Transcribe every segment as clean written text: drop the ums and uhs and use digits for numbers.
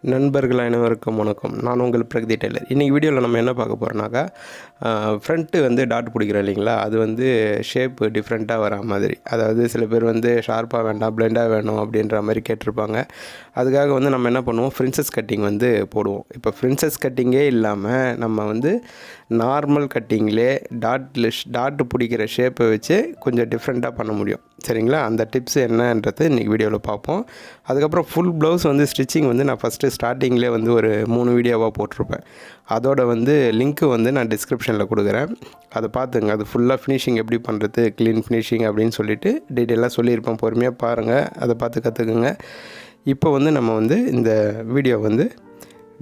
நண்பர்கள் அனைவருக்கும் வணக்கம். நான் உங்கள் பிரகதி டெய்லர். இன்றைக்கி வீடியோவில் நம்ம என்ன பார்க்க போகிறோம்னாக்கா, ஃப்ரண்ட்டு வந்து டாட் பிடிக்கிறோம் இல்லைங்களா, அது வந்து ஷேப்பு டிஃப்ரெண்ட்டாக வரா மாதிரி. அதாவது சில பேர் வந்து ஷார்ப்பாக வேண்டாம், பிளெண்டாக வேணும் அப்படின்ற மாதிரி கேட்டிருப்பாங்க. அதுக்காக வந்து நம்ம என்ன பண்ணுவோம், ஃப்ரின்சஸ் கட்டிங் வந்து போடுவோம். இப்போ ஃப்ரின்சஸ் கட்டிங்கே இல்லாமல் நம்ம வந்து நார்மல் கட்டிங்லேயே டாட்டு பிடிக்கிற ஷேப்பை வச்சு கொஞ்சம் டிஃப்ரெண்ட்டாக பண்ண முடியும். சரிங்களா? அந்த டிப்ஸ் என்னன்றது இன்றைக்கி வீடியோவில் பார்ப்போம். அதுக்கப்புறம் ஃபுல் ப்ளவுஸ் வந்து ஸ்டிச்சிங் வந்து நான் ஃபஸ்ட்டு ஸ்டார்டிங்லேயே வந்து ஒரு 3 வீடியோவாக போட்டிருப்பேன். அதோட வந்து லிங்க்கு வந்து நான் டிஸ்கிரிப்ஷனில் கொடுக்குறேன். அதை பார்த்துங்க. அது ஃபுல்லாக ஃபினிஷிங் எப்படி பண்ணுறது, க்ளீன் ஃபினிஷிங் அப்படின்னு சொல்லிவிட்டு டீட்டெயிலாக சொல்லியிருப்பேன். பொறுமையாக பாருங்கள், அதை பார்த்து கற்றுக்குங்க. இப்போ வந்து நம்ம வந்து இந்த வீடியோ வந்து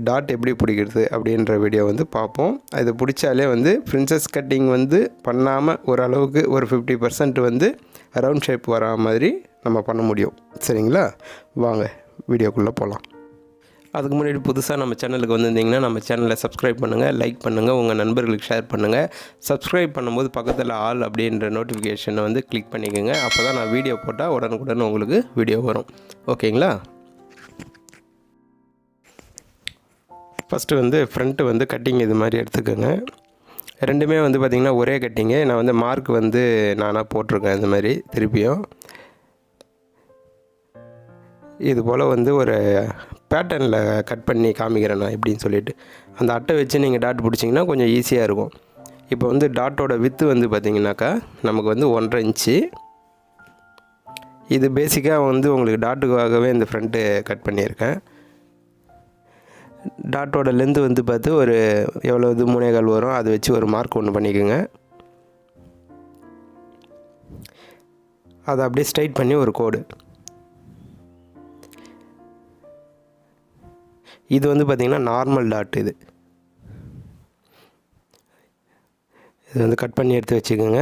டாட் எப்படி பிடிக்கிறது அப்படின்ற வீடியோ வந்து பார்ப்போம். இது பிடிச்சாலே வந்து பிரின்சஸ் கட்டிங் வந்து பண்ணாமல் ஓரளவுக்கு ஒரு 50% வந்து ரவுண்ட் ஷேப் வரா மாதிரி நம்ம பண்ண முடியும். சரிங்களா? வாங்க வீடியோக்குள்ளே போகலாம். அதுக்கு முன்னாடி புதுசாக நம்ம சேனலுக்கு வந்திருந்தீங்கன்னா நம்ம சேனலை சப்ஸ்கிரைப் பண்ணுங்கள், லைக் பண்ணுங்கள், உங்கள் நண்பர்களுக்கு ஷேர் பண்ணுங்கள். சப்ஸ்கிரைப் பண்ணும்போது பக்கத்தில் ஆல் அப்படின்ற நோட்டிஃபிகேஷனை வந்து கிளிக் பண்ணிக்கோங்க. அப்போ தான் நான் வீடியோ போட்டால் உடனுக்குடன் உங்களுக்கு வீடியோ வரும். ஓகேங்களா? ஃபஸ்ட்டு வந்து ஃப்ரண்ட்டு வந்து கட்டிங் இது மாதிரி எடுத்துக்கோங்க. ரெண்டுமே வந்து பார்த்திங்கன்னா ஒரே கட்டிங்கு. நான் வந்து மார்க் வந்து நானாக போட்டிருக்கேன். இந்த மாதிரி திருப்பியும் இது போல் வந்து ஒரு பேட்டர்னில் கட் பண்ணி காமிக்கிறேன் நான் எப்படின்னு சொல்லிவிட்டு. அந்த அட்டை வச்சு நீங்கள் டாட் பிடிச்சிங்கன்னா கொஞ்சம் ஈஸியாக இருக்கும். இப்போ வந்து டாட்டோட வித்து வந்து பார்த்திங்கனாக்கா நமக்கு வந்து 1.5 இன்ச்சு. இது பேசிக்காக வந்து உங்களுக்கு டாட்டுக்காகவே இந்த ஃப்ரண்ட்டு கட் பண்ணியிருக்கேன். டாட்டோட லென்த்து வந்து பார்த்து ஒரு எவ்வளோ இது 3.25 வரும். அதை வச்சு ஒரு மார்க் ஒன்று பண்ணிக்கோங்க. அதை அப்படியே ஸ்ட்ரைட் பண்ணி ஒரு கோடு. இது வந்து பார்த்திங்கன்னா நார்மல் டாட். இது வந்து கட் பண்ணி எடுத்து வச்சுக்கோங்க.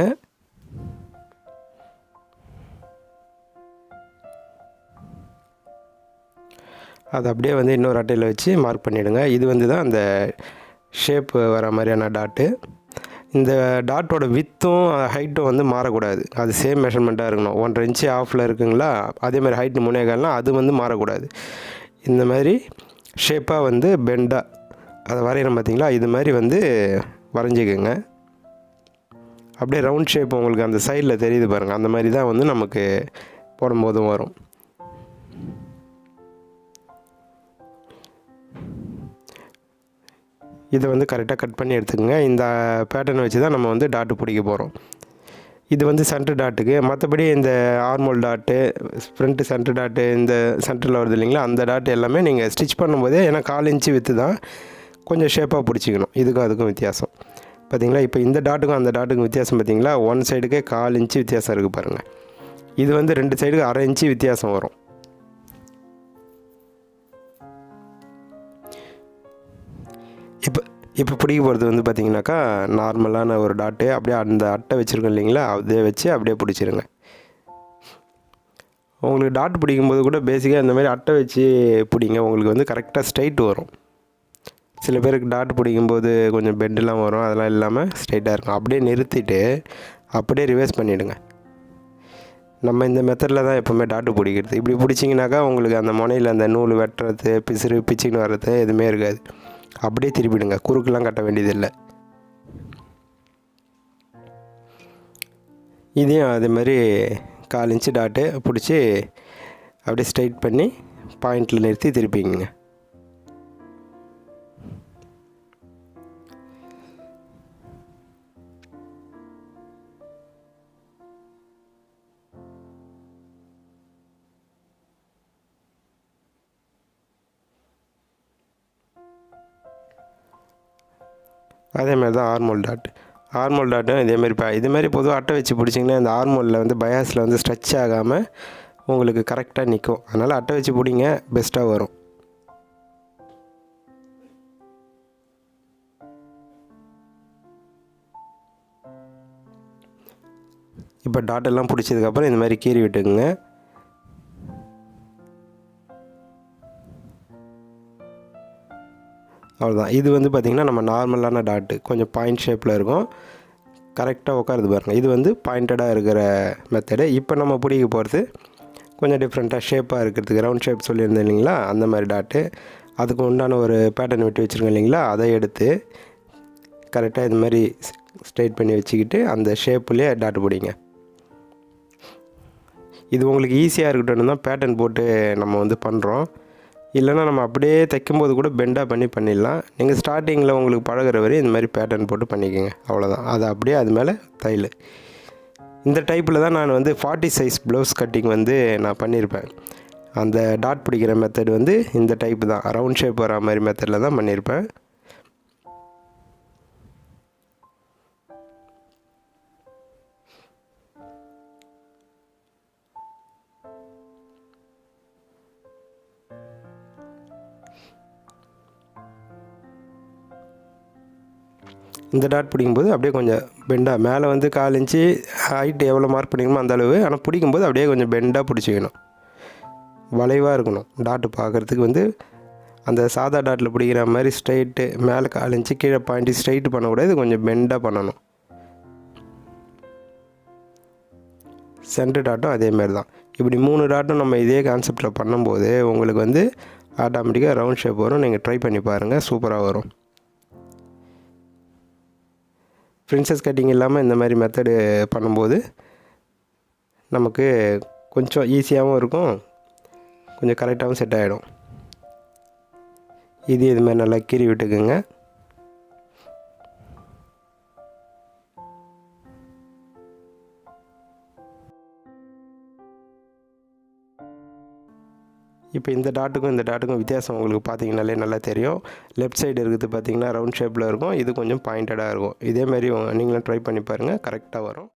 அதை அப்படியே வந்து இன்னொரு அட்டையில் வச்சு மார்க் பண்ணிவிடுங்க. இது வந்து தான் அந்த ஷேப் வர மாதிரியான டாட்டு. இந்த டாட்டோட வித்தும் ஹைட்டும் வந்து மாறக்கூடாது. அது சேம் மெஷர்மெண்ட்டாக இருக்கணும். 1.5 இன்ச்சு ஆஃபில் இருக்குங்களா, அதேமாதிரி ஹைட்டு 3.25 அது வந்து மாறக்கூடாது. இந்த மாதிரி ஷேப்பாக வந்து பெண்டாக அதை வரைகிறோம் பார்த்திங்களா, இது மாதிரி வந்து வரைஞ்சிக்கோங்க. அப்படியே ரவுண்ட் ஷேப் உங்களுக்கு அந்த சைடில் தெரியுது பாருங்கள். அந்த மாதிரி தான் வந்து நமக்கு போடும்போதும் வரும். இதை வந்து கரெக்டாக கட் பண்ணி எடுத்துக்கோங்க. இந்த பேட்டர்னை வச்சு தான் நம்ம வந்து டாட்டு பிடிக்க போகிறோம். இது வந்து சென்டர் டாட்டுக்கு. மற்றபடி இந்த armhole tattoo, front centre tattoo, இந்த சென்டரில் வருது இல்லைங்களா, அந்த டாட்டு எல்லாமே நீங்கள் ஸ்டிச் பண்ணும்போதே, ஏன்னா 1/4 இன்ச்சு வித்து தான், கொஞ்சம் ஷேப்பாக பிடிச்சிக்கணும். இதுக்கும் அதுக்கும் வித்தியாசம் பார்த்திங்களா. இப்போ இந்த டாட்டுக்கும் அந்த டாட்டுக்கும் வித்தியாசம் பார்த்திங்களா, ஒன் சைடுக்கே 1/4 இன்ச்சு வித்தியாசம் இருக்குது பாருங்கள். இது வந்து 2 சைடுக்கு 1/2 இன்ச்சு வித்தியாசம் வரும். இப்போ பிடிக்க போகிறது வந்து பார்த்திங்கனாக்கா நார்மலான ஒரு டாட்டு. அப்படியே அந்த அட்டை வச்சுருக்கோம் இல்லைங்களா, அதை வச்சு அப்படியே பிடிச்சிருங்க. உங்களுக்கு டாட் பிடிக்கும்போது கூட பேசிக்காக இந்த மாதிரி அட்டை வச்சு பிடிங்க. உங்களுக்கு வந்து கரெக்டாக ஸ்ட்ரைட் வரும். சில பேருக்கு டாட் பிடிக்கும்போது கொஞ்சம் பெண்டெலாம் வரும். அதெல்லாம் இல்லாமல் ஸ்ட்ரைட்டாக இருக்கும். அப்படியே நிறுத்திட்டு அப்படியே ரிவர்ஸ் பண்ணிவிடுங்க. நம்ம இந்த மெத்தடில் தான் எப்போவுமே டாட்டு பிடிக்கிறது. இப்படி பிடிச்சிங்கனாக்கா உங்களுக்கு அந்த முனையில் அந்த நூல் வெட்டுறது, பிச்சுன்னு வர்றது எதுவுமே இருக்காது. அப்படியே திருப்பிடுங்க. குறுக்கெலாம் கட்ட வேண்டியதில்லை. இதையும் அதே மாதிரி 1/4 இன்ச்சு டாட்டு பிடிச்சி அப்படியே ஸ்ட்ரைட் பண்ணி பாயிண்டில் நிறுத்தி திருப்பிங்க. அதேமாதிரி தான் ஆர்மோல் டாட்டும் இதேமாதிரி பொதுவாக அட்டை வச்சு பிடிச்சிங்கன்னா இந்த ஆர்மோலில் வந்து பயாஸில் வந்து ஸ்ட்ரெச் ஆகாமல் உங்களுக்கு கரெக்டாக நிற்கும். அதனால் அட்டை வச்சு பிடிங்க, பெஸ்ட்டாக வரும். இப்போ டாட்டெல்லாம் பிடிச்சதுக்கப்புறம் இந்த மாதிரி கீறி விட்டுக்குங்க. அவ்வளோதான். இது வந்து பார்த்திங்கன்னா நம்ம நார்மலான டாட்டு, கொஞ்சம் பாயிண்ட் ஷேப்பில் இருக்கும். கரெக்டாக உட்காருது பாருங்கள். இது வந்து பாயிண்டடாக இருக்கிற மெத்தடு. இப்போ நம்ம பிடிக்க போகிறது கொஞ்சம் டிஃப்ரெண்ட்டாக ஷேப்பாக இருக்கிறதுக்கு, ரவுண்ட் ஷேப் சொல்லியிருந்தேன் இல்லைங்களா, அந்த மாதிரி டாட்டு. அதுக்கு உண்டான ஒரு பேட்டர்ன் வெட்டி வச்சுருக்கோம் இல்லைங்களா, அதை எடுத்து கரெக்டாக இது மாதிரி ஸ்ட்ரைட் பண்ணி வச்சுக்கிட்டு அந்த ஷேப்லேயே டாட் பிடிங்க. இது உங்களுக்கு ஈஸியாக இருக்கட்டும்னு தான் பேட்டர்ன் போட்டு நம்ம வந்து பண்ணுறோம். இல்லைனா நம்ம அப்படியே தைக்கும்போது கூட பெண்டாக பண்ணிடலாம். நீங்கள் ஸ்டார்டிங்கில் உங்களுக்கு பழகிற வரையும் இந்த மாதிரி பேட்டர்ன் போட்டு பண்ணிக்கோங்க, அவ்வளோதான். அதை அப்படியே அது மேலே தையல். இந்த டைப்பில் தான் நான் வந்து 40 சைஸ் ப்ளவுஸ் கட்டிங் வந்து நான் பண்ணியிருப்பேன். அந்த டாட் பிடிக்கிற மெத்தட் வந்து இந்த டைப்பு தான், ரவுண்ட் ஷேப் வர மாதிரி மெத்தடில் தான் பண்ணியிருப்பேன். இந்த டாட் பிடிக்கும்போது அப்படியே கொஞ்சம் பெண்டாக மேலே வந்து 1/4 இன்ச்சு ஹைட் எவ்வளோ மார்க் பண்ணிக்கணுமோ அந்த அளவு, ஆனால் பிடிக்கும்போது அப்படியே கொஞ்சம் பெண்டாக பிடிச்சிக்கணும், வளைவாக இருக்கணும். டாட்டு பார்க்குறதுக்கு வந்து அந்த சாதா டாட்டில் பிடிக்கிற மாதிரி ஸ்ட்ரைட்டு மேலே 1/4 இன்ச்சு கீழே பாயிண்ட்டு ஸ்ட்ரைட்டு பண்ணக்கூடாது, கொஞ்சம் பெண்டாக பண்ணணும். சென்டர் டாட்டும் அதேமாரி தான். இப்படி 3 டாட்டும் நம்ம இதே கான்செப்டில் பண்ணும்போது உங்களுக்கு வந்து ஆட்டோமேட்டிக்காக ரவுண்ட் ஷேப் வரும். நீங்கள் ட்ரை பண்ணி பாருங்கள், சூப்பராக வரும். பிரின்சஸ் கட்டிங் இல்லாமல் இந்த மாதிரி மெத்தடு பண்ணும்போது நமக்கு கொஞ்சம் ஈஸியாகவும் இருக்கும், கொஞ்சம் கரெக்டாகவும் செட் ஆகிடும். இது மாதிரி நல்லா கீறி விட்டுக்குங்க. இப்போ இந்த டாட்டுக்கும் வித்தியாசம் உங்களுக்கு பார்த்தீங்கனாலே நல்லா தெரியும். லெஃப்ட் சைடு இருக்குது பார்த்தீங்கன்னா ரவுண்ட் ஷேப்பில் இருக்கும், இது கொஞ்சம் பாயிண்டடாக இருக்கும். இதேமாரி நீங்களும் ட்ரை பண்ணி பாருங்கள், கரெக்டாக வரும்.